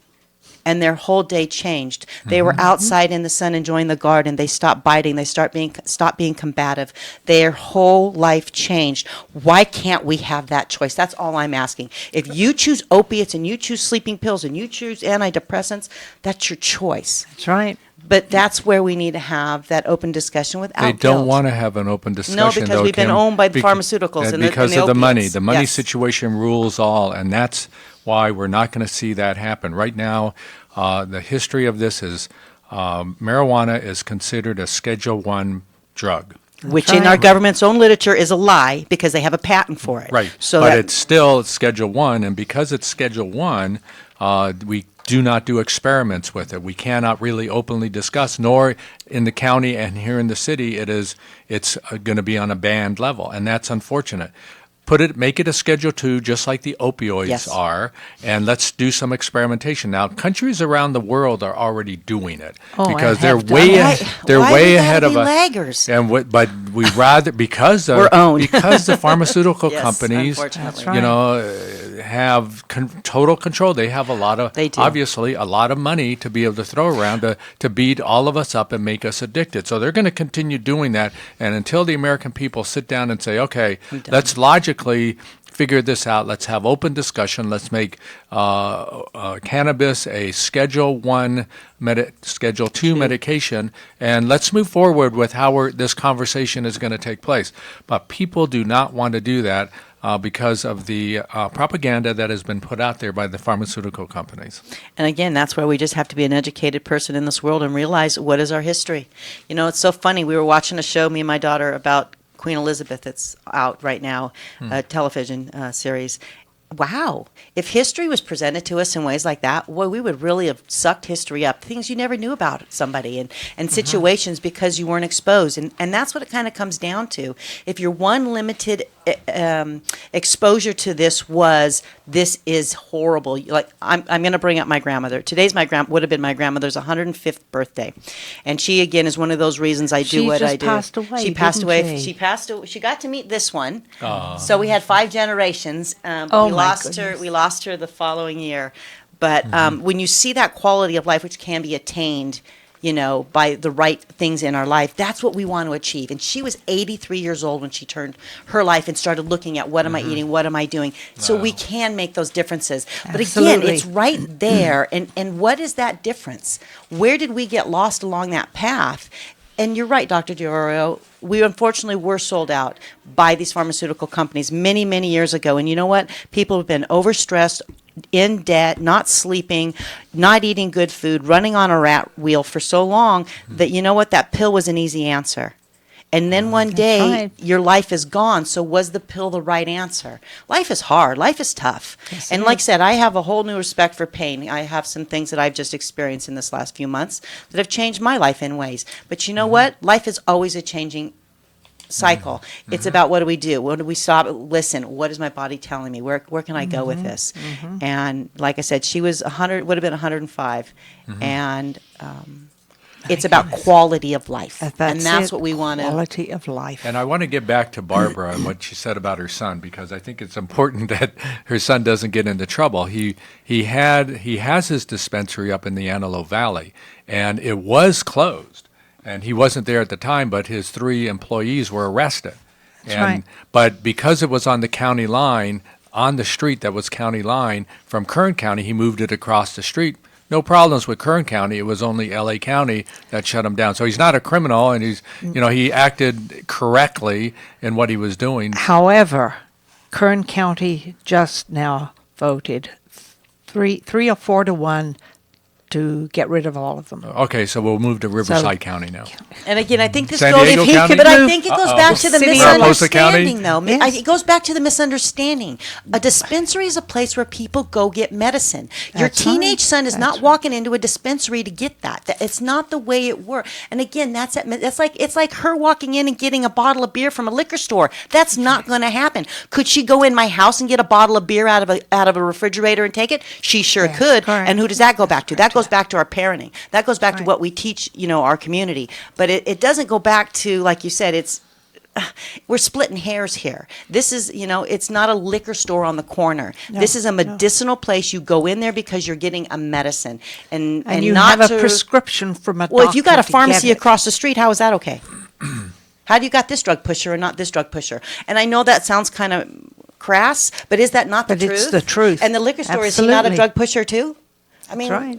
and their whole day changed. They were outside in the sun enjoying the garden. They stopped biting. They stopped being combative. Their whole life changed. Why can't we have that choice? That's all I'm asking. If you choose opiates and you choose sleeping pills and you choose antidepressants, that's your choice. That's right. But that's where we need to have that open discussion without They don't guilt. want to have an open discussion. No, because we've been owned by the pharmaceuticals and because the of the money. opiates. The money Yes. situation rules all, and that's why we're not going to see that happen. Right now, the history of this is marijuana is considered a Schedule I drug. Which in our government's own literature is a lie because they have a patent for it. Right, So but that- it's still Schedule I, and because it's Schedule I, we do not do experiments with it. We cannot really openly discuss, nor in the county and here in the city, it's going to be on a banned level, and that's unfortunate. Make it a Schedule II, just like the opioids are, and let's do some experimentation. Now, countries around the world are already doing it because they're way ahead of us. Laggers? But we rather because We're owned. because the pharmaceutical Yes, companies, unfortunately. have total control. They have They do. obviously a lot of money to be able to throw around to beat all of us up and make us addicted. So they're going to continue doing that, and until the American people sit down and say, okay, let's logically figure this out. Let's have open discussion. Let's make cannabis a Schedule I, Schedule II medication, and let's move forward with how this conversation is going to take place. But people do not want to do that because of the propaganda that has been put out there by the pharmaceutical companies. And again, that's where we just have to be an educated person in this world and realize what is our history. It's so funny. We were watching a show, me and my daughter, about Queen Elizabeth. That's out right now, a television series. Wow. If history was presented to us in ways like that, well, we would really have sucked history up, things you never knew about somebody and situations because you weren't exposed. And that's what it kind of comes down to. If your one limited exposure to this is horrible. Like, I'm going to bring up my grandmother. Today's would have been my grandmother's 105th birthday. And she, again, is one of those reasons I do what I do. Passed away, She passed didn't away. she? She passed away. She got to meet this one. So we had 5 generations. We lost her the following year. But when you see that quality of life, which can be attained, by the right things in our life, that's what we want to achieve. And she was 83 years old when she turned her life and started looking at what am I eating, what am I doing. So we can make those differences. But again, it's right there. And what is that difference? Where did we get lost along that path? And you're right, Dr. Dorio. We unfortunately were sold out by these pharmaceutical companies many, many years ago. And you know what? People have been overstressed, in debt, not sleeping, not eating good food, running on a rat wheel for so long that you know what, that pill was an easy answer. And then one day, right. your life is gone. So was the pill the right answer? Life is hard. Life is tough. Yes, and it like I is. said, I have a whole new respect for pain. I have some things that I've just experienced in this last few months that have changed my life in ways. But you know what? Life is always a changing cycle. It's about what do we do? When do we stop? Listen, what is my body telling me? Where can I go with this? And like I said, she was 100, would have been 105. And it's about quality of life. And that's what we want to. Quality of life. And I want to get back to Barbara and what she said about her son, because I think it's important that her son doesn't get into trouble. He has his dispensary up in the Antelope Valley, and it was closed. And he wasn't there at the time, but his 3 employees were arrested. Right. But because it was on the county line, on the street that was county line from Kern County, he moved it across the street. No problems with Kern County. It was only L.A. County that shut him down. So he's not a criminal, and he acted correctly in what he was doing. However, Kern County just now voted 3 or 4 to 1 to get rid of all of them. Okay, so we'll move to Riverside County now. And again, I think this San goes. Diego County? But I think it goes back to the City of Mariposa County? misunderstanding, though. Yes. It goes back to the misunderstanding. A dispensary is a place where people go get medicine. Your That's teenage right. son is That's not right. walking into a dispensary to get that. It's not the way it works. And again, it's like her walking in and getting a bottle of beer from a liquor store. That's not going to happen. Could she go in my house and get a bottle of beer out of a refrigerator and take it? She sure Yes, could. correct. And who does that go back to? That goes back to our parenting. That goes back to what we teach, our community. But it doesn't go back to, like you said, we're splitting hairs here. This is, it's not a liquor store on the corner. No, this is a medicinal place. You go in there because you're getting a medicine. And you not have a prescription from a doctor. Well, if you got a to pharmacy get it. across the street, how is that okay? How do you got this drug pusher and not this drug pusher? And I know that sounds kind of crass, but is that not the But truth? it's the truth. And the liquor store, is he not a Absolutely. drug pusher too? I mean, right.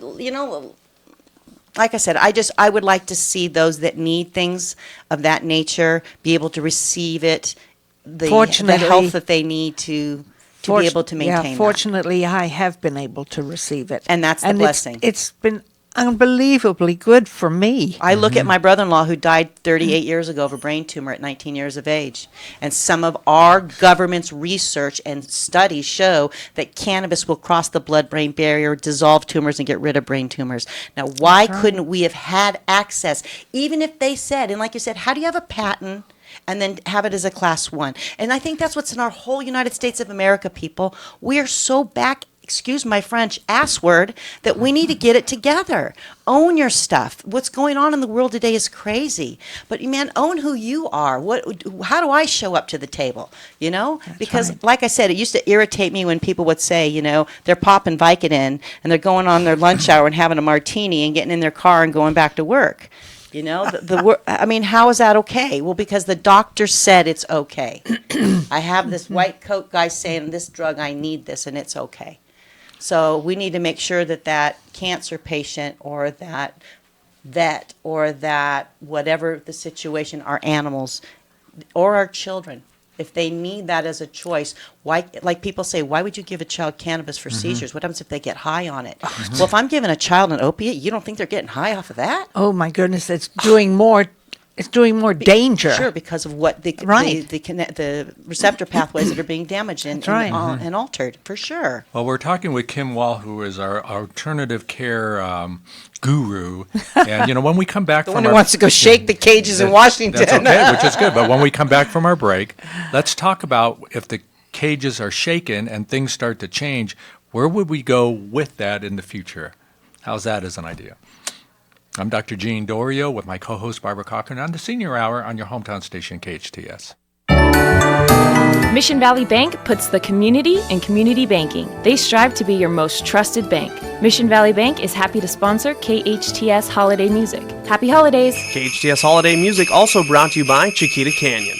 like I said, I would like to see those that need things of that nature be able to receive it, the Fortunately- health that they need to be able to maintain Yeah, that. fortunately, I have been able to receive it. And that's the it's- blessing. It's been unbelievably good for me. I look at my brother-in-law who died 38 years ago of a brain tumor at 19 years of age. And some of our government's research and studies show that cannabis will cross the blood-brain barrier, dissolve tumors, and get rid of brain tumors. Now, why couldn't we have had access, even if they said, and like you said, how do you have a patent and then have it as a class 1? And I think that's what's in our whole United States of America, people. We are so back, excuse my French, ass word, that we need to get it together. Own your stuff. What's going on in the world today is crazy. But man, own who you are. How do I show up to the table? Because like I said, it used to irritate me when people would say, they're popping Vicodin and they're going on their lunch hour and having a martini and getting in their car and going back to work. I mean, how is that okay? Well, because the doctor said it's okay. I have this white coat guy saying this drug, I need this, and it's okay. So we need to make sure that cancer patient or that vet or that whatever the situation, our animals or our children, if they need that as a choice, why, like people say, why would you give a child cannabis for seizures? What happens if they get high on it? Well, if I'm giving a child an opiate, you don't think they're getting high off of that? Oh my goodness, it's doing more danger. Sure, because of what the receptor pathways that are being damaged and altered, for sure. Well, we're talking with Kim Wahl, who is our alternative care guru. And, when we come back The from one who wants to go shake the cages in Washington. That's okay, which is good. But when we come back from our break, let's talk about if the cages are shaken and things start to change, where would we go with that in the future? How's that as an idea? I'm Dr. Gene Dorio with my co-host Barbara Cochran on the Senior Hour on your hometown station, KHTS. Mission Valley Bank puts the community in community banking. They strive to be your most trusted bank. Mission Valley Bank is happy to sponsor KHTS Holiday Music. Happy holidays! KHTS Holiday Music also brought to you by Chiquita Canyon.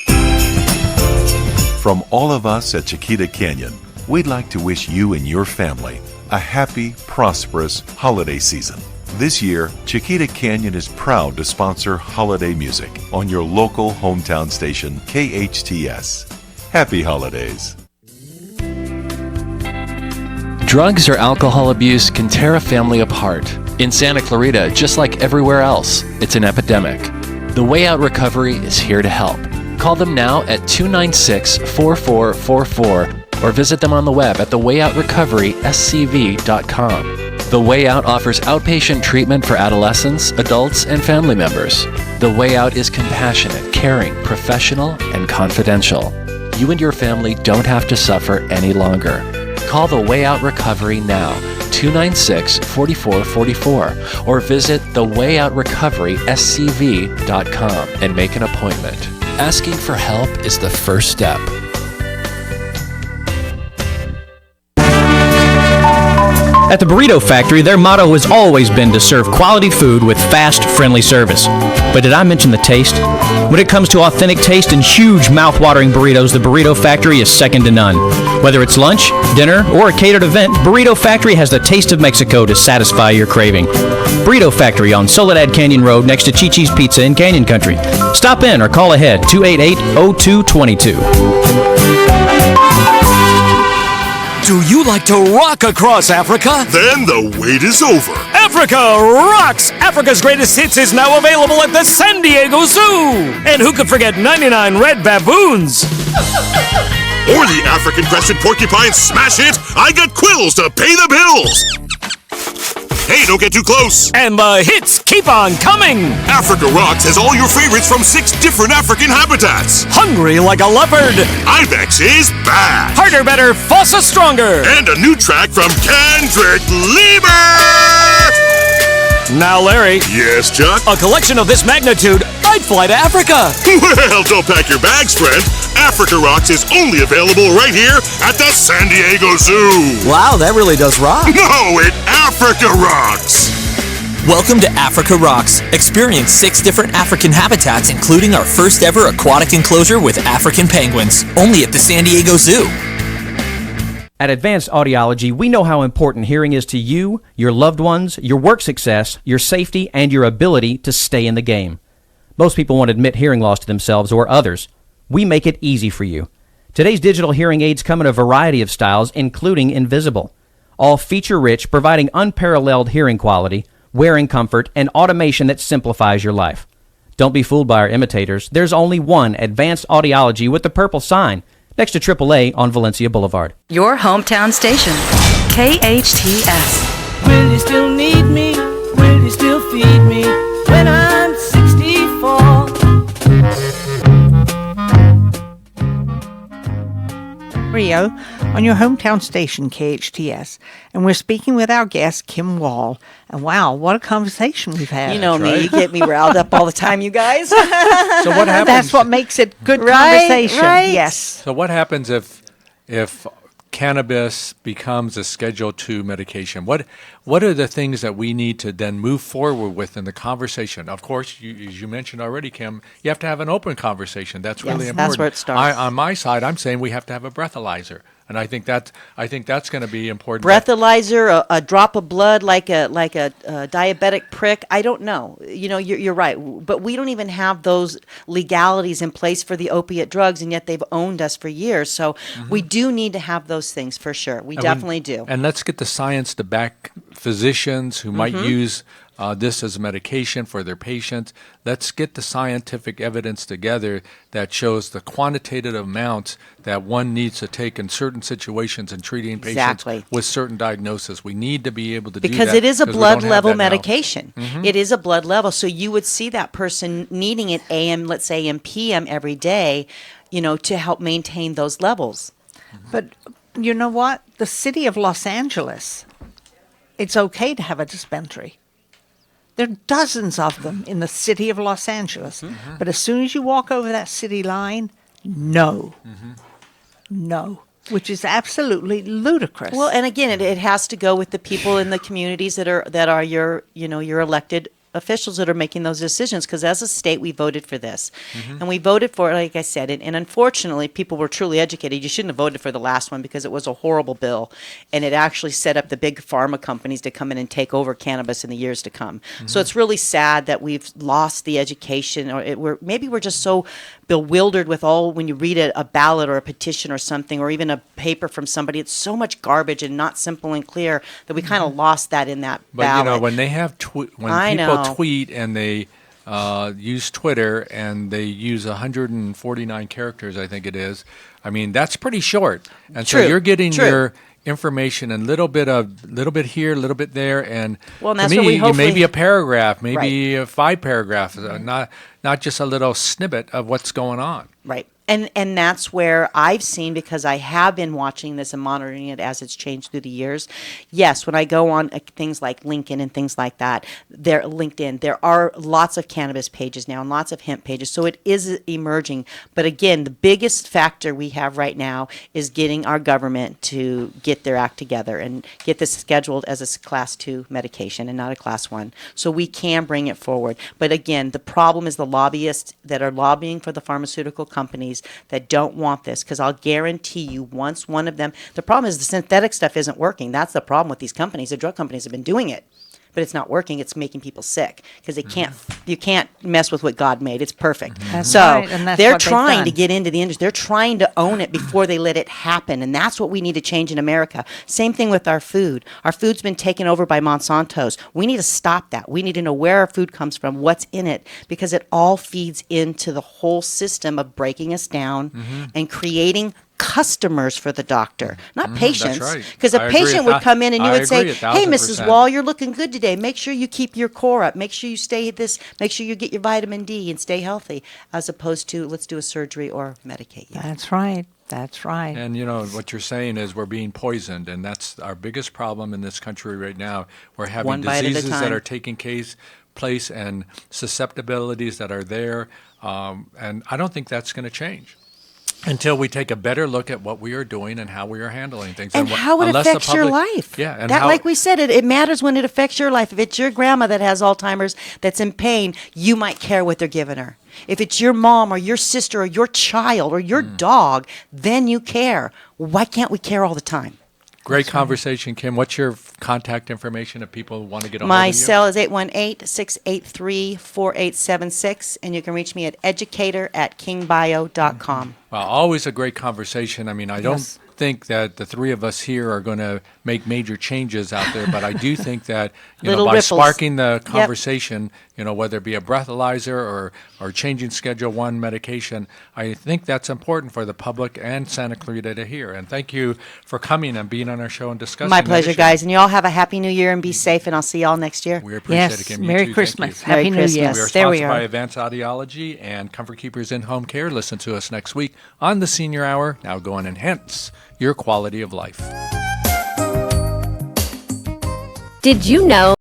From all of us at Chiquita Canyon, we'd like to wish you and your family a happy, prosperous holiday season. This year, Chiquita Canyon is proud to sponsor holiday music on your local hometown station, KHTS. Happy holidays. Drugs or alcohol abuse can tear a family apart. In Santa Clarita, just like everywhere else, it's an epidemic. The Way Out Recovery is here to help. Call them now at 296-4444 or visit them on the web at thewayoutrocoveryscv.com. The Way Out offers outpatient treatment for adolescents, adults, and family members. The Way Out is compassionate, caring, professional, and confidential. You and your family don't have to suffer any longer. Call the Way Out Recovery now, 296-4444, or visit thewayoutrocoveryscv.com and make an appointment. Asking for help is the first step. At the Burrito Factory, their motto has always been to serve quality food with fast, friendly service. But did I mention the taste? When it comes to authentic taste and huge mouth-watering burritos, the Burrito Factory is second to none. Whether it's lunch, dinner, or a catered event, Burrito Factory has the taste of Mexico to satisfy your craving. Burrito Factory on Soledad Canyon Road next to Chi-Chi's Pizza in Canyon Country. Stop in or call ahead, 288-0222. Do you like to rock across Africa? Then the wait is over. Africa Rocks! Africa's Greatest Hits is now available at the San Diego Zoo! And who could forget 99 red baboons? Or the African crested porcupine smash hit, I Got Quills to Pay the Bills! Hey, don't get too close! And the hits keep on coming! Africa Rocks has all your favorites from 6 different African habitats. Hungry like a leopard! Ibex is back! Harder, better, Fossa stronger! And a new track from Kendrick Lamar! Now, Larry. Yes, Chuck? A collection of this magnitude, I'd fly to Africa! Well, don't pack your bags, friend. Africa Rocks is only available right here at the San Diego Zoo! Wow, that really does rock! No, it Africa Rocks! Welcome to Africa Rocks. Experience 6 different African habitats, including our first ever aquatic enclosure with African penguins. Only at the San Diego Zoo. At Advanced Audiology, we know how important hearing is to you, your loved ones, your work success, your safety, and your ability to stay in the game. Most people won't admit hearing loss to themselves or others. We make it easy for you. Today's digital hearing aids come in a variety of styles, including invisible. All feature-rich, providing unparalleled hearing quality, wearing comfort, and automation that simplifies your life. Don't be fooled by our imitators. There's only one Advanced Audiology with the purple sign, next to AAA on Valencia Boulevard. Your hometown station, KHTS. Will you still need me? Will you still feed me when I'm 64? Rio on your hometown station, KHTS. And we're speaking with our guest, Kim Wahl. And wow, what a conversation we've had. You know me, you get me riled up all the time, you guys. So what happens? That's what makes it good conversation. Right. Yes. So what happens if cannabis becomes a Schedule II medication? What are the things that we need to then move forward with in the conversation? Of course, as you mentioned already, Kim, you have to have an open conversation. That's really important. That's where it starts. On my side, I'm saying we have to have a breathalyzer. And I think that's going to be important. Breathalyzer, a drop of blood, like a diabetic prick. I don't know. You know, you're right. But we don't even have those legalities in place for the opiate drugs, and yet they've owned us for years. So we do need to have those things for sure. We definitely do. And let's get the science to back physicians who might use this as a medication for their patients. Let's get the scientific evidence together that shows the quantitative amounts that one needs to take in certain situations in treating patients with certain diagnoses. We need to be able to do that. Because it is a blood level medication. Mm-hmm. It is a blood level. So you would see that person needing it AM, let's say and PM every day, you know, to help maintain those levels. But you know what? The city of Los Angeles, it's okay to have a dispensary. There are dozens of them in the city of Los Angeles. Mm-hmm. But as soon as you walk over that city line, no. Mm-hmm. No. Which is absolutely ludicrous. Well, and again, it has to go with the people in the communities that are your elected officials that are making those decisions, because as a state we voted for this, and we voted for it, like I said, and unfortunately people were truly educated. You shouldn't have voted for the last one because it was a horrible bill, and it actually set up the big pharma companies to come in and take over cannabis in the years to come. So it's really sad that we've lost the education, or maybe we're just so bewildered with all, when you read a ballot or a petition or something, or even a paper from somebody, it's so much garbage and not simple and clear that we kind of lost that in that But ballot. you know, when they have people tweet and they use Twitter and they use 149 characters, I think it is. I mean, that's pretty short, and so you're getting your information in little bit here, a little bit there, and Well, and to that's what me, we maybe a paragraph, maybe Right. 5 paragraphs, not just a little snippet of what's going on. Right. And that's where I've seen, because I have been watching this and monitoring it as it's changed through the years. Yes, when I go on things like LinkedIn and things like that, there are lots of cannabis pages now and lots of hemp pages. So it is emerging. But again, the biggest factor we have right now is getting our government to get their act together and get this scheduled as a class 2 medication and not a class 1. So we can bring it forward. But again, the problem is the lobbyists that are lobbying for the pharmaceutical companies that don't want this, because I'll guarantee you, once one of them, the problem is the synthetic stuff isn't working. That's the problem with these companies. The drug companies have been doing it, but it's not working. It's making people sick because they can't. You can't mess with what God made. It's perfect. That's So right, and that's they're what they've trying to done. get into the industry. They're trying to own it before they let it happen, and that's what we need to change in America. Same thing with our food. Our food's been taken over by Monsanto's. We need to stop that. We need to know where our food comes from, what's in it, because it all feeds into the whole system of breaking us down and creating customers for the doctor, not patients. right. Because a I agree patient a would come in and you I would say, agree "Hey, Mrs. 1,000%. Wahl, you're looking good today. Make sure you keep your core up. Make sure you stay this. Make sure you get your vitamin D and stay healthy," as opposed to let's do a surgery or medicate you. That's right. That's right. And you know what you're saying is we're being poisoned, and that's our biggest problem in this country right now. We're having One bite at a diseases that time. are taking place and susceptibilities that are there, and I don't think that's going to change until we take a better look at what we are doing and how we are handling things, And how it unless the affects your public- life. Yeah, and that, how, like we said, it matters when it affects your life. If it's your grandma that has Alzheimer's that's in pain, you might care what they're giving her. If it's your mom or your sister or your child or your dog, then you care. Why can't we care all the time? Great conversation, Kim. What's your contact information if people want to get a hold My of you? cell is 818-683-4876, and you can reach me at educator@kingbio.com. Well, always a great conversation. I mean, I don't Yes. think that the three of us here are going to make major changes out there, but I do think that you know, Little by ripples. sparking the Yep. conversation, you know, whether it be a breathalyzer or changing Schedule 1 medication, I think that's important for the public and Santa Clarita to hear. And thank you for coming and being on our show and discussing My that pleasure, issue. guys. And you all have a happy new year and be safe, and I'll see y'all next year. We appreciate Yes, it, Kim. You Merry too. Christmas. Thank you. Happy New Year. Christmas. We are There we sponsored by are. Advanced Audiology and Comfort Keepers in Home Care. Listen to us next week on the Senior Hour. Now go and enhance your quality of life. Did you know